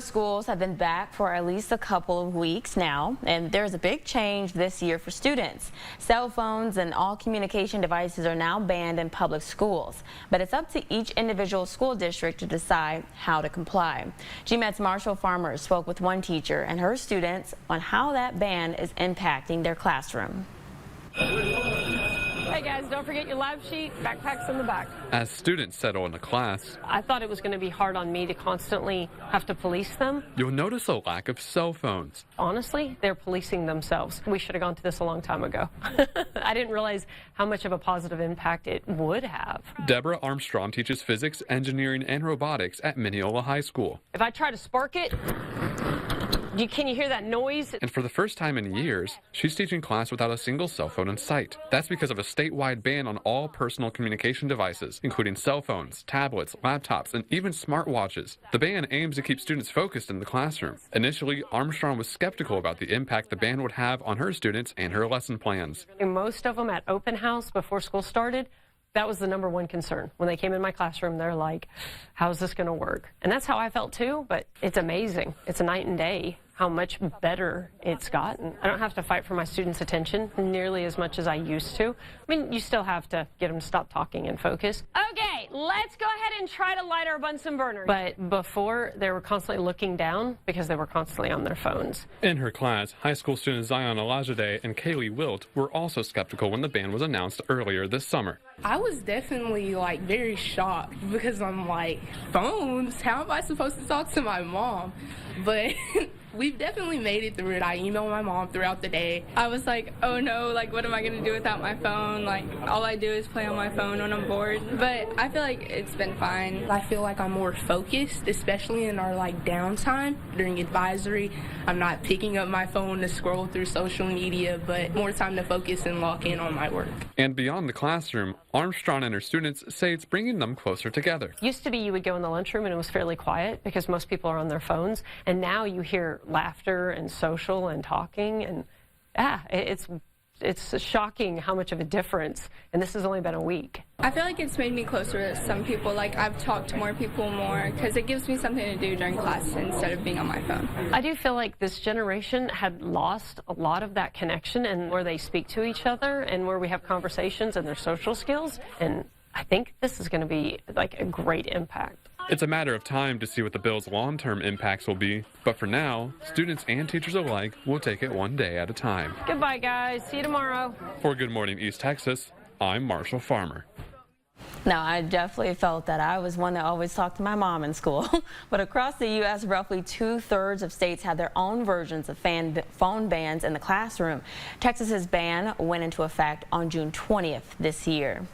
Schools have been back for at least a couple of weeks now, and there's a big change this year for students. Cell phones and all communication devices are now banned in public schools, but it's up to each individual school district to decide how to comply. GMAT's Marshall Farmer spoke with one teacher and her students on how that ban is impacting their classroom. Hey guys, don't forget your lab sheet, backpacks in the back. As students settle into class, I thought it was going to be hard on me to constantly have to police them. you'll notice a lack of cell phones. Honestly, they're policing themselves. We should have gone to this a long time ago. I didn't realize how much of a positive impact it would have. Deborah Armstrong teaches physics, engineering, and robotics at Mineola High School. If I try to spark it, can you hear that noise? And for the first time in years, she's teaching class without a single cell phone in sight. That's because of a statewide ban on all personal communication devices, including cell phones, tablets, laptops, and even smartwatches. The ban aims to keep students focused in the classroom. Initially, Armstrong was skeptical about the impact the ban would have on her students and her lesson plans. Most of them at open house before school started, that was the #1 concern. When they came in my classroom, they're like, how's this going to work? And that's how I felt too, but it's amazing. It's a night and day how much better it's gotten. I don't have to fight for my students' attention nearly as much as I used to. I mean, you still have to get them to stop talking and focus. Okay, let's go ahead and try to light our Bunsen burners. But before, they were constantly looking down because they were constantly on their phones. In her class, high school students Zion Olajide and Kaylee Wilt were also skeptical when the ban was announced earlier this summer. I was definitely very shocked because I'm like, phones? How am I supposed to talk to my mom? But we've definitely made it through it. I email my mom throughout the day. I was like, oh no, what am I going to do without my phone? All I do is play on my phone when I'm bored. But I feel like it's been fine. I feel like I'm more focused, especially in our downtime during advisory. I'm not picking up my phone to scroll through social media, but more time to focus and lock in on my work. And beyond the classroom, Armstrong and her students say it's bringing them closer together. Used to be you would go in the lunchroom and it was fairly quiet because most people are on their phones. And now you hear laughter and social and talking. And it's shocking how much of a difference. And this has only been a week. I feel like it's made me closer to some people. I've talked to more people more because it gives me something to do during class instead of being on my phone. I do feel like this generation had lost a lot of that connection and where they speak to each other and where we have conversations and their social skills. And I think this is going to be a great impact. It's a matter of time to see what the bill's long-term impacts will be, but for now, students and teachers alike will take it one day at a time. Goodbye, guys. See you tomorrow. For Good Morning East Texas, I'm Marshall Farmer. Now, I definitely felt that I was one that always talked to my mom in school. But across the U.S., roughly 2/3 of states have their own versions of phone bans in the classroom. Texas's ban went into effect on June 20th this year.